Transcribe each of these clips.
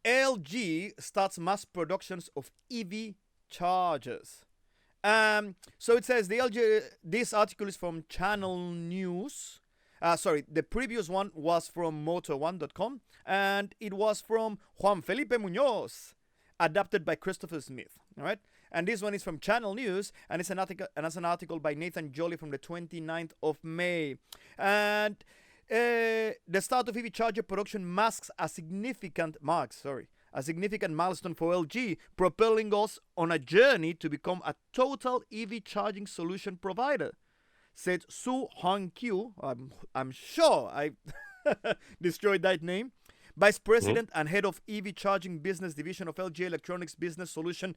LG starts mass productions of EV chargers. So it says the LG. This article is from Channel News. Sorry, the previous one was from Motor1.com, and it was from Juan Felipe Muñoz, adapted by Christopher Smith. All right, and this one is from Channel News, and it's an article by Nathan Jolly from the 29th of May, and the start of EV charger production marks a significant milestone for LG, propelling us on a journey to become a total EV charging solution provider, said Su Hong Kyu. I'm sure I destroyed that name. Vice President and Head of EV Charging Business Division of LG Electronics Business Solution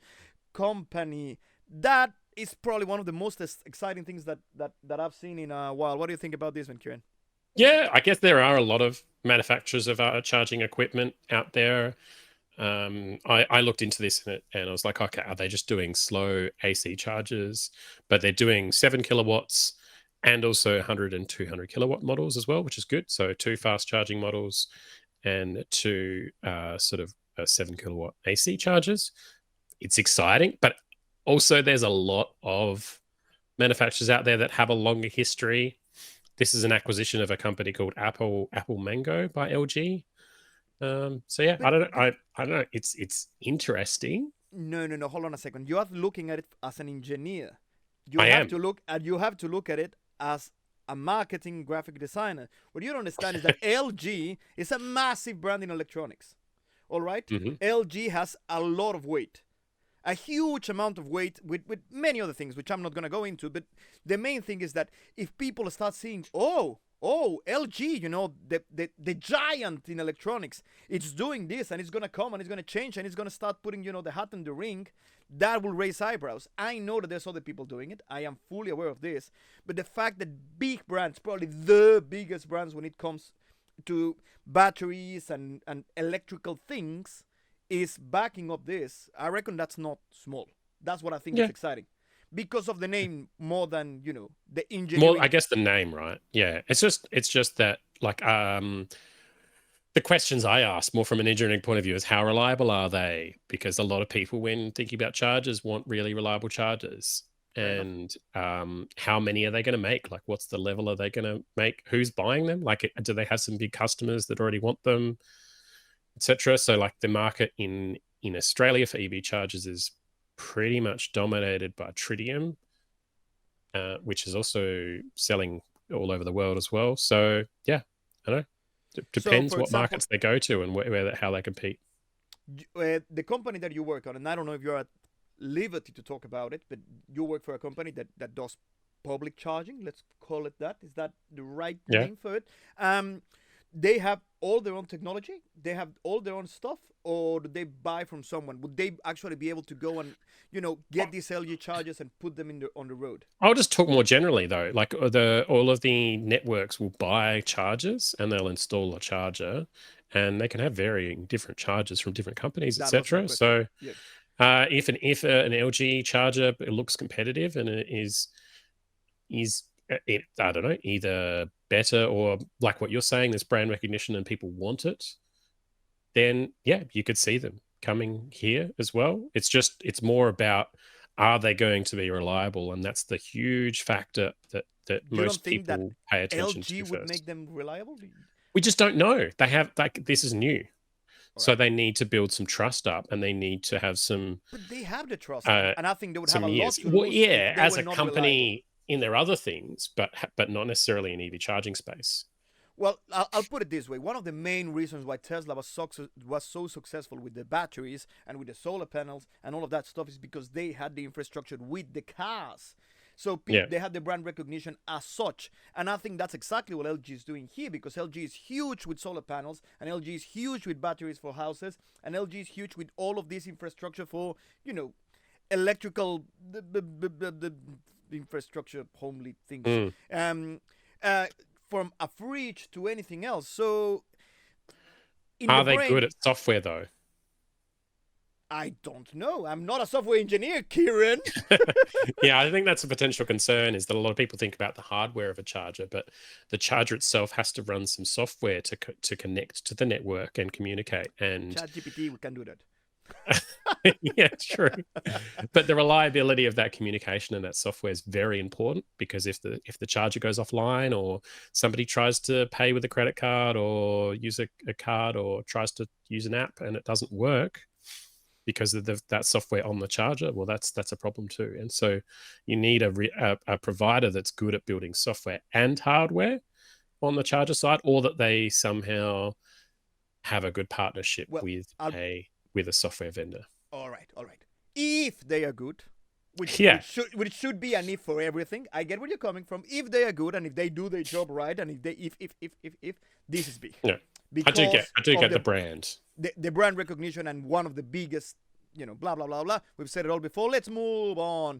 Company. That is probably one of the most exciting things that I've seen in a while. What do you think about this one, Kieran? Yeah, I guess there are a lot of manufacturers of charging equipment out there. I looked into this and I was like, okay, are they just doing slow AC chargers? But they're doing 7 kilowatts and also 100 and 200 kilowatt models as well, which is good. So 2 fast charging models and 2 sort of 7 kilowatt AC chargers. It's exciting, but also there's a lot of manufacturers out there that have a longer history. This is an acquisition of a company called Apple Mango by LG. So yeah, I don't know. It's interesting. No. Hold on a second. You are looking at it as an engineer. I have am. to look at it as a marketing graphic designer. What you don't understand is that LG is a massive brand in electronics. All right? LG has a lot of weight. A huge amount of weight with many other things, which I'm not going to go into. But the main thing is that if people start seeing, oh, LG, the giant in electronics, it's doing this and it's going to come and it's going to change and it's going to start putting, the hat in the ring, that will raise eyebrows. I know that there's other people doing it. I am fully aware of this. But the fact that big brands, probably the biggest brands when it comes to batteries and electrical things, is backing up this, I reckon that's not small. That's what I think is exciting. Because of the name more than, the engineering. Well, I guess the name, right? Yeah. It's just that, like, the questions I ask more from an engineering point of view is how reliable are they? Because a lot of people, when thinking about chargers, want really reliable chargers. And how many are they going to make? Like, what's the level are they going to make? Who's buying them? Like, do they have some big customers that already want them, etc.? So, like, the market in Australia for EV chargers is pretty much dominated by Tritium, which is also selling all over the world as well. So, yeah, I don't know. It depends what markets they go to and how they compete. The company that you work on, and I don't know if you're at liberty to talk about it, but you work for a company that does public charging. Let's call it that. Is that the right name for it? They have all their own technology. They have all their own stuff, or do they buy from someone? Would they actually be able to go and get these LG chargers and put them on the road? I'll just talk more generally though. Like all of the networks will buy chargers and they'll install a charger, and they can have varying different chargers from different companies, etc. So, if an LG charger looks competitive and it is I don't know, either better or like what you're saying, there's brand recognition and people want it, then yeah, you could see them coming here as well. It's more about, are they going to be reliable? And that's the huge factor that most people pay attention to. LG would make them reliable? We just don't know. They have, like, this is new. So they need to build some trust up, and they need to have some. But they have the trust, and I think they would have a lot to lose. Well, yeah, as a company in their other things, but not necessarily in EV charging space. Well, I'll put it this way. One of the main reasons why Tesla was so successful with the batteries and with the solar panels and all of that stuff is because they had the infrastructure with the cars. So they had the brand recognition as such. And I think that's exactly what LG is doing here, because LG is huge with solar panels, and LG is huge with batteries for houses, and LG is huge with all of this infrastructure for, electrical the infrastructure, homely things. From a fridge to anything else. So are they good at software though? I don't know. I'm not a software engineer, Kieran. Yeah, I think that's a potential concern, is that a lot of people think about the hardware of a charger, but the charger itself has to run some software to connect to the network and communicate. And ChatGPT, we can do that. yeah, true. But the reliability of that communication and that software is very important, because if the charger goes offline, or somebody tries to pay with a credit card or use a card, or tries to use an app and it doesn't work because of that software on the charger, well, that's a problem too. And so you need a provider that's good at building software and hardware on the charger side, or that they somehow have a good partnership Well, with a software vendor. all right. If they are good, Yeah. which should be an if for everything. I get where you're coming from. If they are good and if they do their job right, and if this is big. Yeah. Because I do get the brand. The brand recognition, and one of the biggest, blah blah blah blah. We've said it all before. Let's move on.